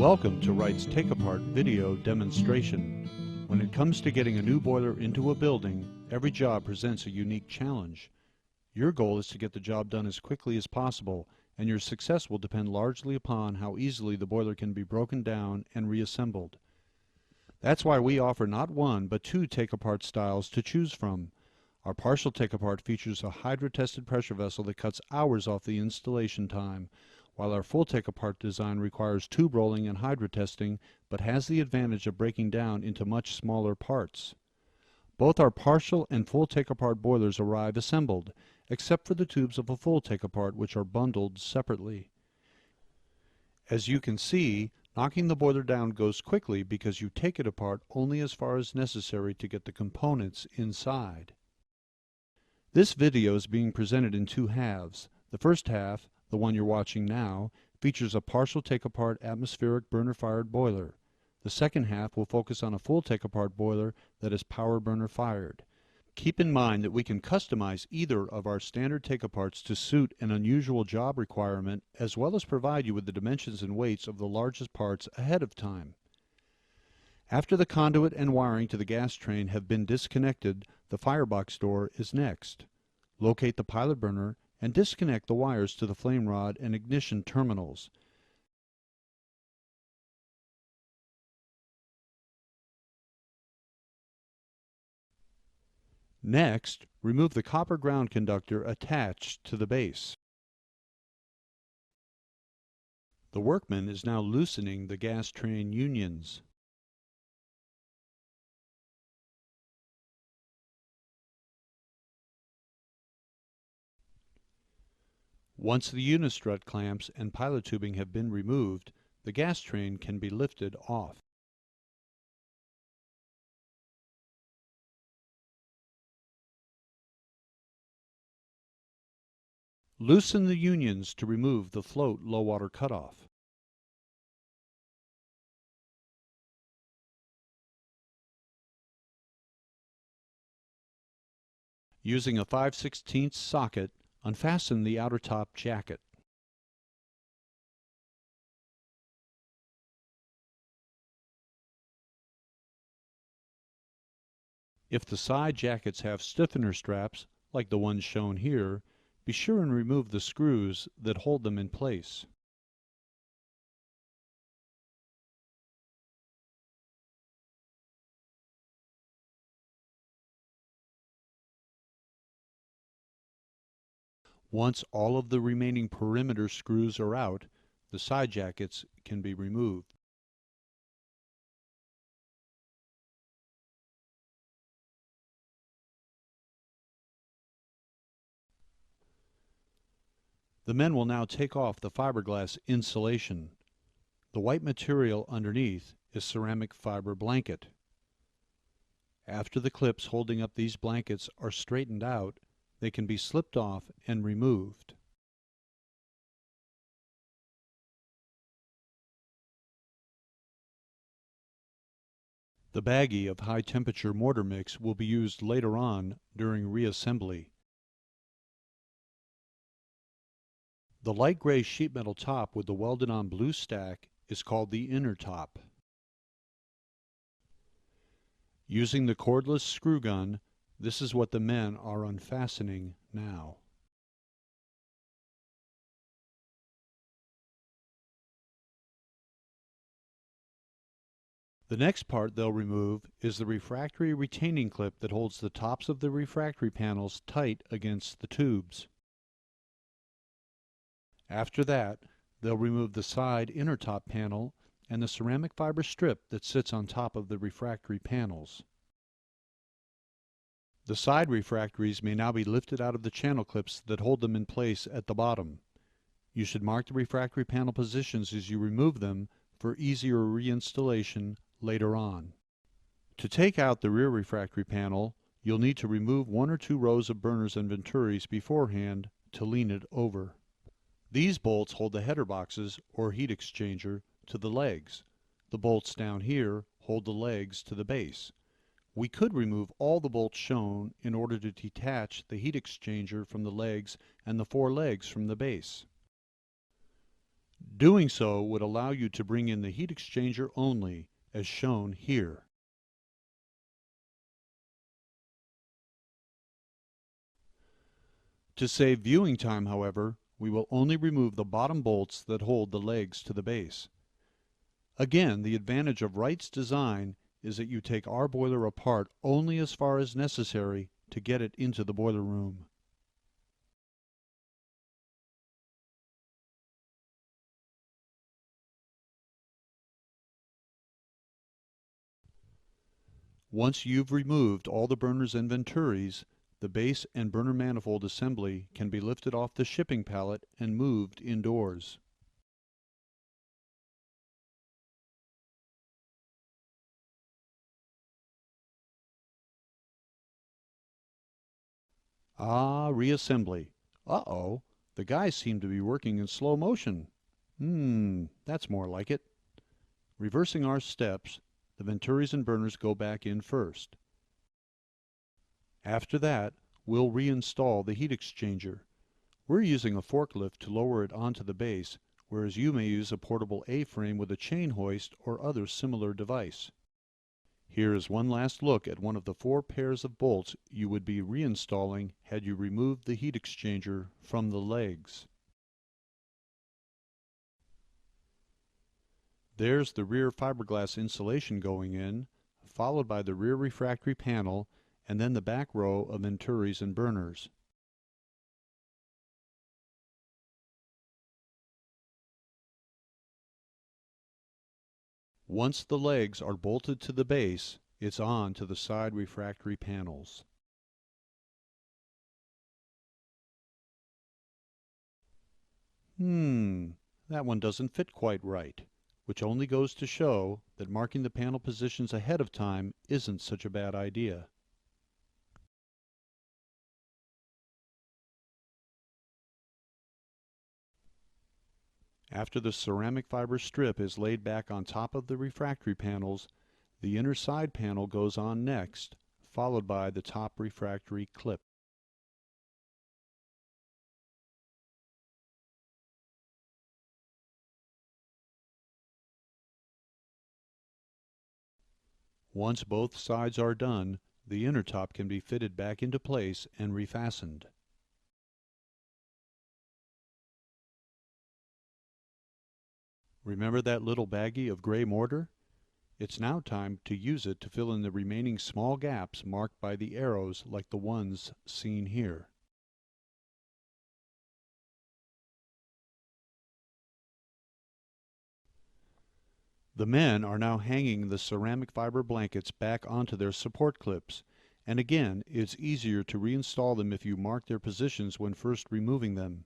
Welcome to Rite's Take Apart video demonstration. When it comes to getting a new boiler into a building, every job presents a unique challenge. Your goal is to get the job done as quickly as possible, and your success will depend largely upon how easily the boiler can be broken down and reassembled. That's why we offer not one, but two take-apart styles to choose from. Our partial take-apart features a hydro-tested pressure vessel that cuts hours off the installation time, while our full take-apart design requires tube rolling and hydro-testing, but has the advantage of breaking down into much smaller parts. Both our partial and full take-apart boilers arrive assembled, except for the tubes of a full take-apart, which are bundled separately. As you can see, knocking the boiler down goes quickly because you take it apart only as far as necessary to get the components inside. This video is being presented in two halves. The first half, the one you're watching now, features a partial take-apart atmospheric burner-fired boiler. The second half will focus on a full take-apart boiler that is power burner-fired. Keep in mind that we can customize either of our standard take-aparts to suit an unusual job requirement, as well as provide you with the dimensions and weights of the largest parts ahead of time. After the conduit and wiring to the gas train have been disconnected, the firebox door is next. Locate the pilot burner and disconnect the wires to the flame rod and ignition terminals. Next, remove the copper ground conductor attached to the base. The workman is now loosening the gas train unions. Once the unistrut clamps and pilot tubing have been removed, the gas train can be lifted off. Loosen the unions to remove the float low-water cutoff. Using a 5/16 socket, unfasten the outer top jacket. If the side jackets have stiffener straps, like the ones shown here, be sure and remove the screws that hold them in place. Once all of the remaining perimeter screws are out, the side jackets can be removed. The men will now take off the fiberglass insulation. The white material underneath is ceramic fiber blanket. After the clips holding up these blankets are straightened out, they can be slipped off and removed. The baggie of high-temperature mortar mix will be used later on during reassembly. The light gray sheet metal top with the welded-on blue stack is called the inner top. Using the cordless screw gun, this is what the men are unfastening now. The next part they'll remove is the refractory retaining clip that holds the tops of the refractory panels tight against the tubes. After that, they'll remove the side inner top panel and the ceramic fiber strip that sits on top of the refractory panels. The side refractories may now be lifted out of the channel clips that hold them in place at the bottom. You should mark the refractory panel positions as you remove them for easier reinstallation later on. To take out the rear refractory panel, you'll need to remove one or two rows of burners and venturis beforehand to lean it over. These bolts hold the header boxes, or heat exchanger, to the legs. The bolts down here hold the legs to the base. We could remove all the bolts shown in order to detach the heat exchanger from the legs and the four legs from the base. Doing so would allow you to bring in the heat exchanger only, as shown here. To save viewing time, however, we will only remove the bottom bolts that hold the legs to the base. Again, the advantage of Rite's design is that you take our boiler apart only as far as necessary to get it into the boiler room. Once you've removed all the burners and venturis, the base and burner manifold assembly can be lifted off the shipping pallet and moved indoors. Ah, reassembly. Uh-oh, the guys seem to be working in slow motion. That's more like it. Reversing our steps, the venturis and burners go back in first. After that, we'll reinstall the heat exchanger. We're using a forklift to lower it onto the base, whereas you may use a portable A-frame with a chain hoist or other similar device. Here is one last look at one of the 4 pairs of bolts you would be reinstalling had you removed the heat exchanger from the legs. There's the rear fiberglass insulation going in, followed by the rear refractory panel, and then the back row of venturis and burners. Once the legs are bolted to the base, it's on to the side refractory panels. That one doesn't fit quite right, which only goes to show that marking the panel positions ahead of time isn't such a bad idea. After the ceramic fiber strip is laid back on top of the refractory panels, the inner side panel goes on next, followed by the top refractory clip. Once both sides are done, the inner top can be fitted back into place and refastened. Remember that little baggie of gray mortar? It's now time to use it to fill in the remaining small gaps marked by the arrows like the ones seen here. The men are now hanging the ceramic fiber blankets back onto their support clips, and again, it's easier to reinstall them if you mark their positions when first removing them.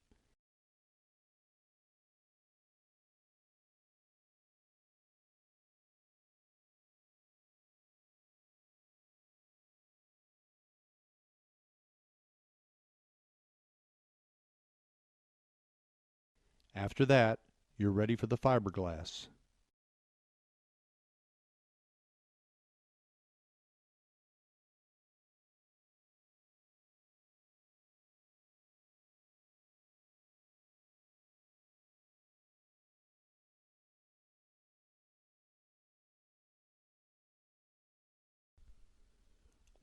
After that, you're ready for the fiberglass.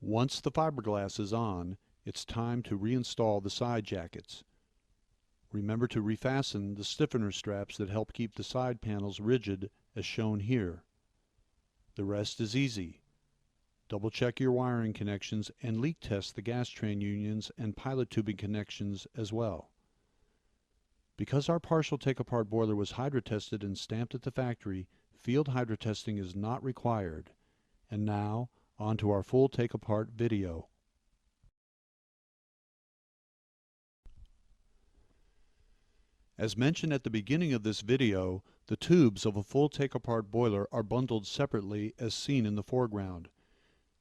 Once the fiberglass is on, it's time to reinstall the side jackets. Remember to refasten the stiffener straps that help keep the side panels rigid as shown here. The rest is easy. Double check your wiring connections and leak test the gas train unions and pilot tubing connections as well. Because our partial take-apart boiler was hydro-tested and stamped at the factory, field hydro-testing is not required. And now, on to our full take-apart video. As mentioned at the beginning of this video, the tubes of a full take-apart boiler are bundled separately as seen in the foreground.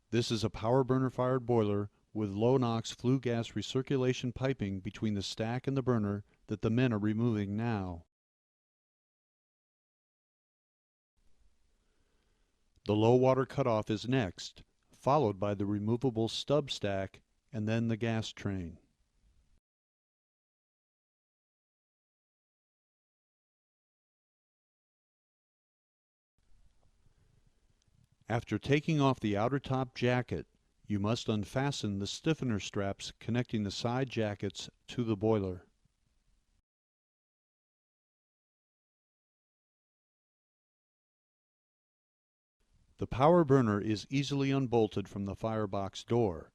This is a power burner fired boiler with low NOx flue gas recirculation piping between the stack and the burner that the men are removing now. The low water cutoff is next, followed by the removable stub stack and then the gas train. After taking off the outer top jacket, you must unfasten the stiffener straps connecting the side jackets to the boiler. The power burner is easily unbolted from the firebox door.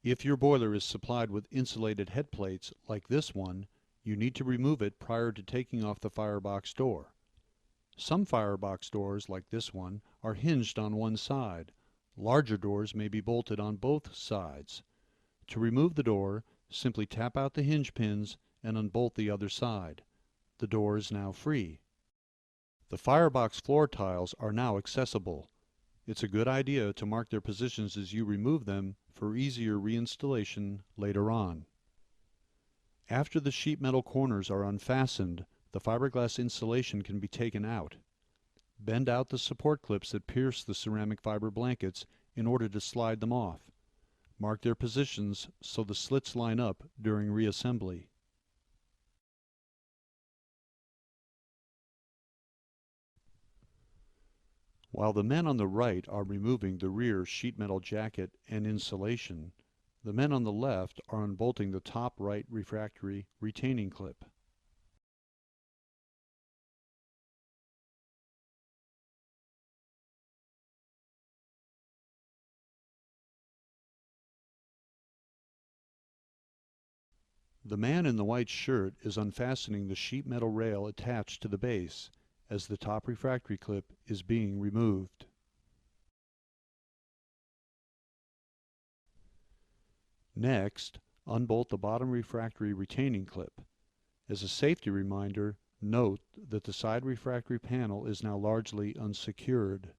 If your boiler is supplied with insulated head plates like this one, you need to remove it prior to taking off the firebox door. Some firebox doors, like this one, are hinged on one side. Larger doors may be bolted on both sides. To remove the door, simply tap out the hinge pins and unbolt the other side. The door is now free. The firebox floor tiles are now accessible. It's a good idea to mark their positions as you remove them for easier reinstallation later on. After the sheet metal corners are unfastened, the fiberglass insulation can be taken out. Bend out the support clips that pierce the ceramic fiber blankets in order to slide them off. Mark their positions so the slits line up during reassembly. While the men on the right are removing the rear sheet metal jacket and insulation, the men on the left are unbolting the top right refractory retaining clip. The man in the white shirt is unfastening the sheet metal rail attached to the base as the top refractory clip is being removed. Next, unbolt the bottom refractory retaining clip. As a safety reminder, note that the side refractory panel is now largely unsecured.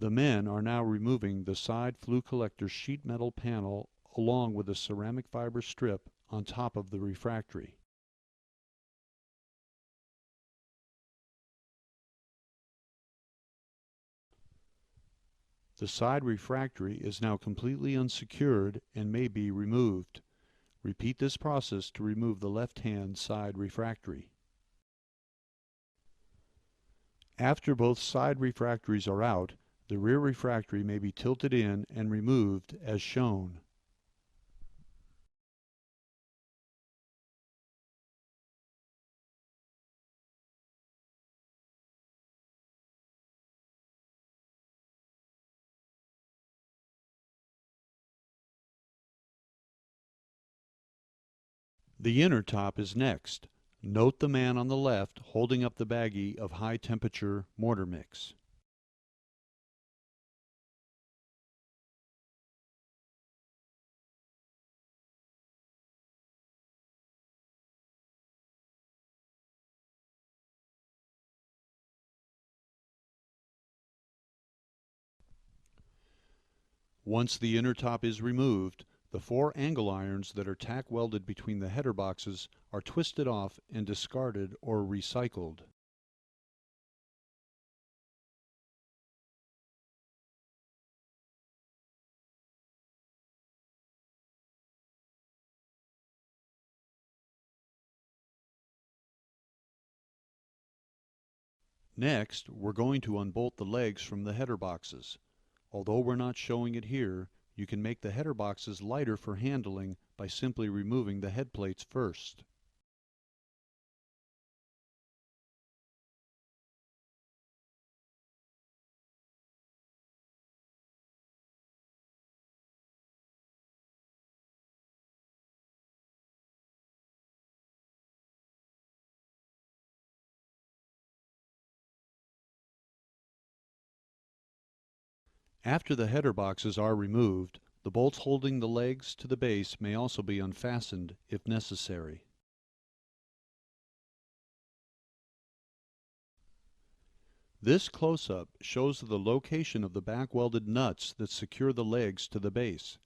The men are now removing the side flue collector sheet metal panel along with the ceramic fiber strip on top of the refractory. The side refractory is now completely unsecured and may be removed. Repeat this process to remove the left-hand side refractory. After both side refractories are out, the rear refractory may be tilted in and removed as shown. The inner top is next. Note the man on the left holding up the baggie of high-temperature mortar mix. Once the inner top is removed, the 4 angle irons that are tack welded between the header boxes are twisted off and discarded or recycled. Next, we're going to unbolt the legs from the header boxes. Although we're not showing it here, you can make the header boxes lighter for handling by simply removing the head plates first. After the header boxes are removed, the bolts holding the legs to the base may also be unfastened if necessary. This close-up shows the location of the back welded nuts that secure the legs to the base.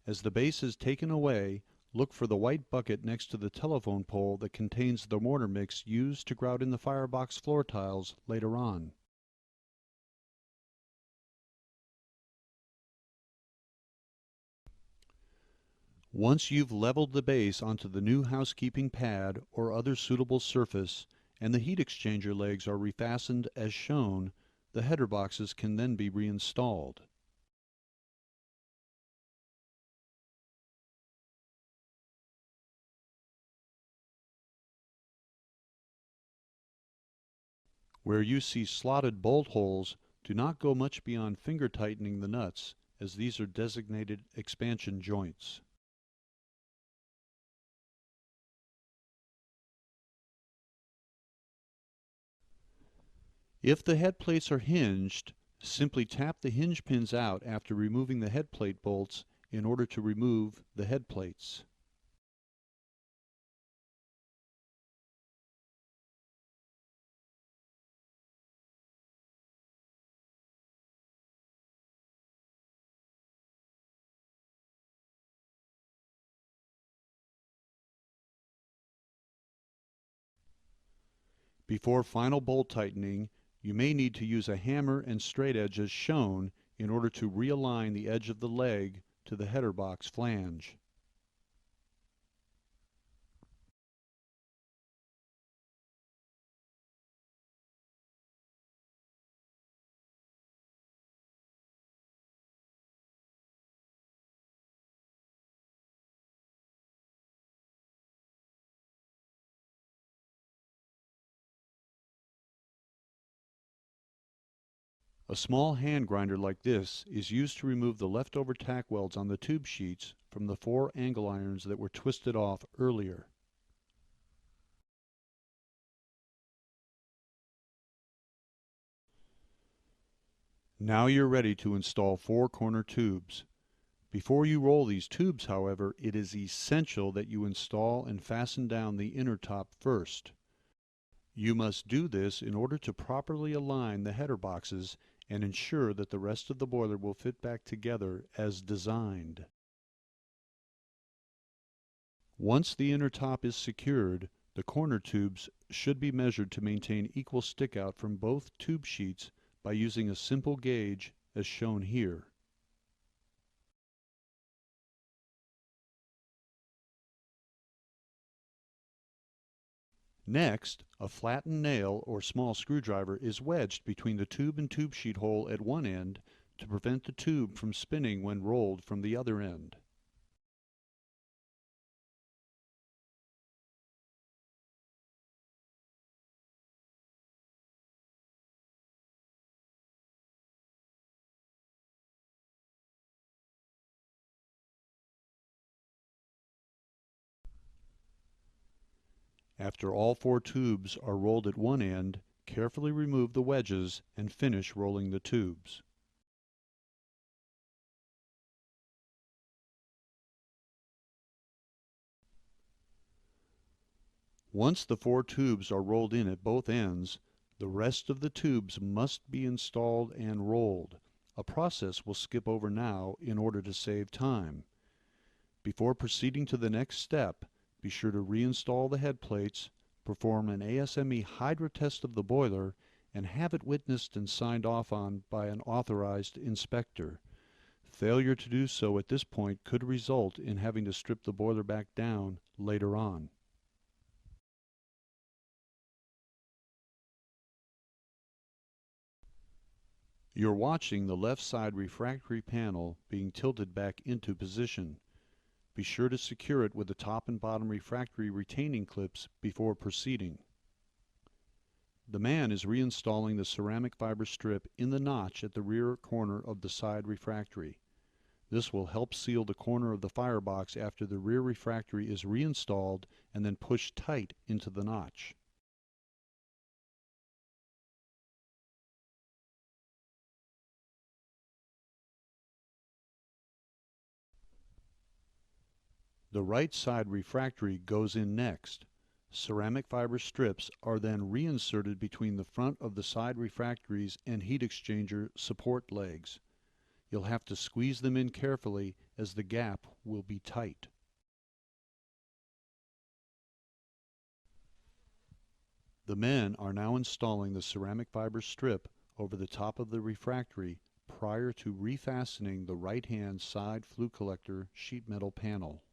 As the base is taken away, Look for the white bucket next to the telephone pole that contains the mortar mix used to grout in the firebox floor tiles later on. Once you've leveled the base onto the new housekeeping pad or other suitable surface, and the heat exchanger legs are refastened as shown, the header boxes can then be reinstalled. Where you see slotted bolt holes, do not go much beyond finger tightening the nuts, as these are designated expansion joints. If the head plates are hinged, simply tap the hinge pins out after removing the head plate bolts in order to remove the head plates. Before final bolt tightening, you may need to use a hammer and straight edge as shown in order to realign the edge of the leg to the header box flange. A small hand grinder like this is used to remove the leftover tack welds on the tube sheets from the 4 angle irons that were twisted off earlier. Now you're ready to install 4 corner tubes. Before you roll these tubes, however, it is essential that you install and fasten down the inner top first. You must do this in order to properly align the header boxes and ensure that the rest of the boiler will fit back together as designed. Once the inner top is secured, the corner tubes should be measured to maintain equal stickout from both tube sheets by using a simple gauge as shown here. Next, a flattened nail or small screwdriver is wedged between the tube and tube sheet hole at one end to prevent the tube from spinning when rolled from the other end. After all 4 tubes are rolled at one end, carefully remove the wedges and finish rolling the tubes. Once the 4 tubes are rolled in at both ends, the rest of the tubes must be installed and rolled, a process we'll skip over now in order to save time. Before proceeding to the next step, be sure to reinstall the head plates, perform an ASME hydro test of the boiler, and have it witnessed and signed off on by an authorized inspector. Failure to do so at this point could result in having to strip the boiler back down later on. You're watching the left side refractory panel being tilted back into position. Be sure to secure it with the top and bottom refractory retaining clips before proceeding. The man is reinstalling the ceramic fiber strip in the notch at the rear corner of the side refractory. This will help seal the corner of the firebox after the rear refractory is reinstalled and then pushed tight into the notch. The right side refractory goes in next. Ceramic fiber strips are then reinserted between the front of the side refractories and heat exchanger support legs. You'll have to squeeze them in carefully as the gap will be tight. The men are now installing the ceramic fiber strip over the top of the refractory prior to refastening the right-hand side flue collector sheet metal panel.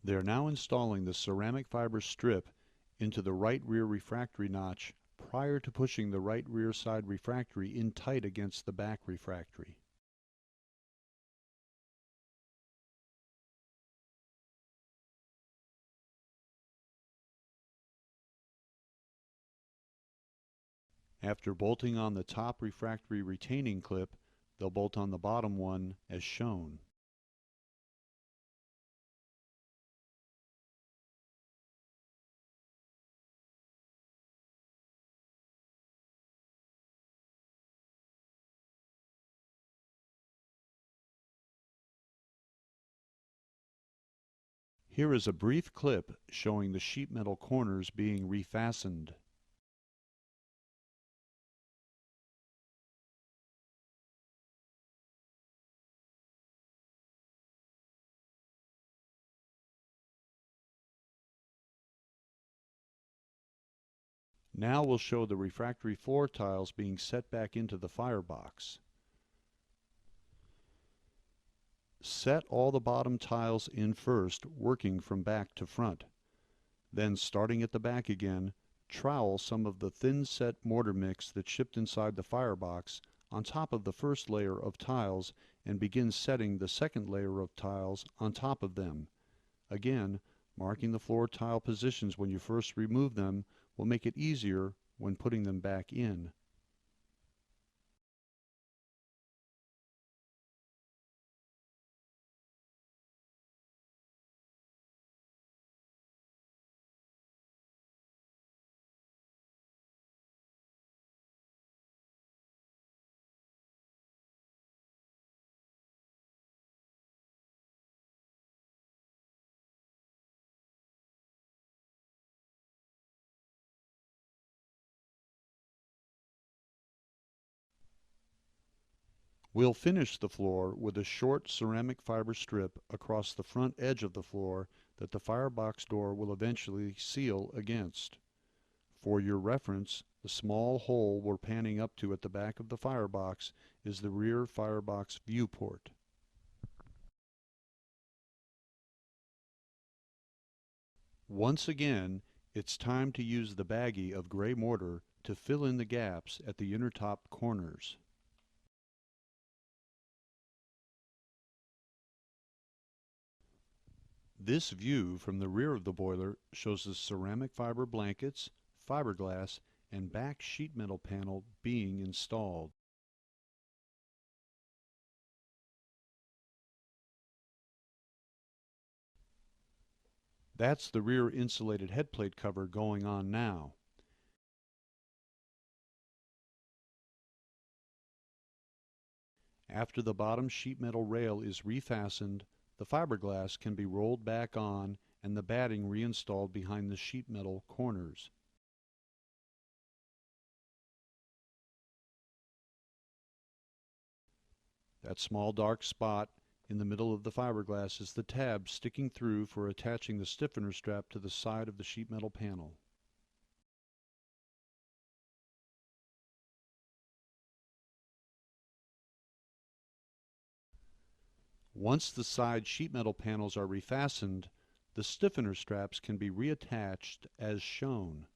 They are now installing the ceramic fiber strip into the right rear refractory notch prior to pushing the right rear side refractory in tight against the back refractory. After bolting on the top refractory retaining clip, they'll bolt on the bottom one as shown. Here is a brief clip showing the sheet metal corners being refastened. Now we'll show the refractory floor tiles being set back into the firebox. Set all the bottom tiles in first, working from back to front. Then, starting at the back again, trowel some of the thin set mortar mix that shipped inside the firebox on top of the first layer of tiles and begin setting the second layer of tiles on top of them. Again, marking the floor tile positions when you first remove them will make it easier when putting them back in. We'll finish the floor with a short ceramic fiber strip across the front edge of the floor that the firebox door will eventually seal against. For your reference, the small hole we're panning up to at the back of the firebox is the rear firebox viewport. Once again, it's time to use the baggie of gray mortar to fill in the gaps at the inner top corners. This view from the rear of the boiler shows the ceramic fiber blankets, fiberglass, and back sheet metal panel being installed. That's the rear insulated headplate cover going on now. After the bottom sheet metal rail is refastened, the fiberglass can be rolled back on and the batting reinstalled behind the sheet metal corners. That small dark spot in the middle of the fiberglass is the tab sticking through for attaching the stiffener strap to the side of the sheet metal panel. Once the side sheet metal panels are refastened, the stiffener straps can be reattached as shown.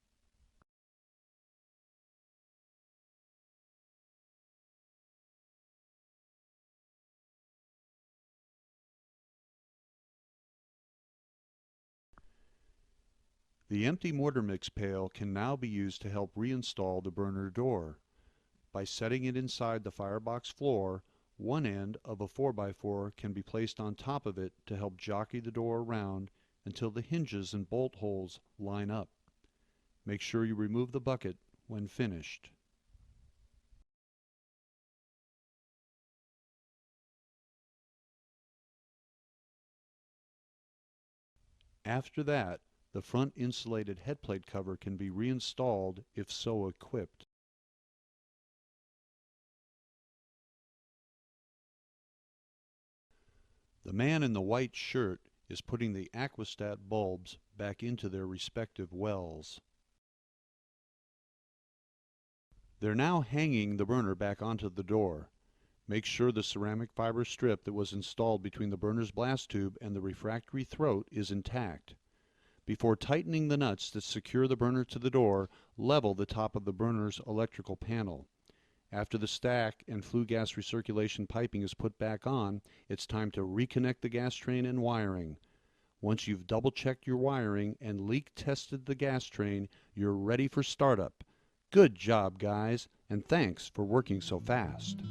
The empty mortar mix pail can now be used to help reinstall the burner door. By setting it inside the firebox floor, one end of a 4x4 can be placed on top of it to help jockey the door around until the hinges and bolt holes line up. Make sure you remove the bucket when finished. After that, the front insulated headplate cover can be reinstalled if so equipped. The man in the white shirt is putting the aquastat bulbs back into their respective wells. They're now hanging the burner back onto the door. Make sure the ceramic fiber strip that was installed between the burner's blast tube and the refractory throat is intact. Before tightening the nuts that secure the burner to the door, level the top of the burner's electrical panel. After the stack and flue gas recirculation piping is put back on, it's time to reconnect the gas train and wiring. Once you've double-checked your wiring and leak-tested the gas train, you're ready for startup. Good job, guys, and thanks for working so fast.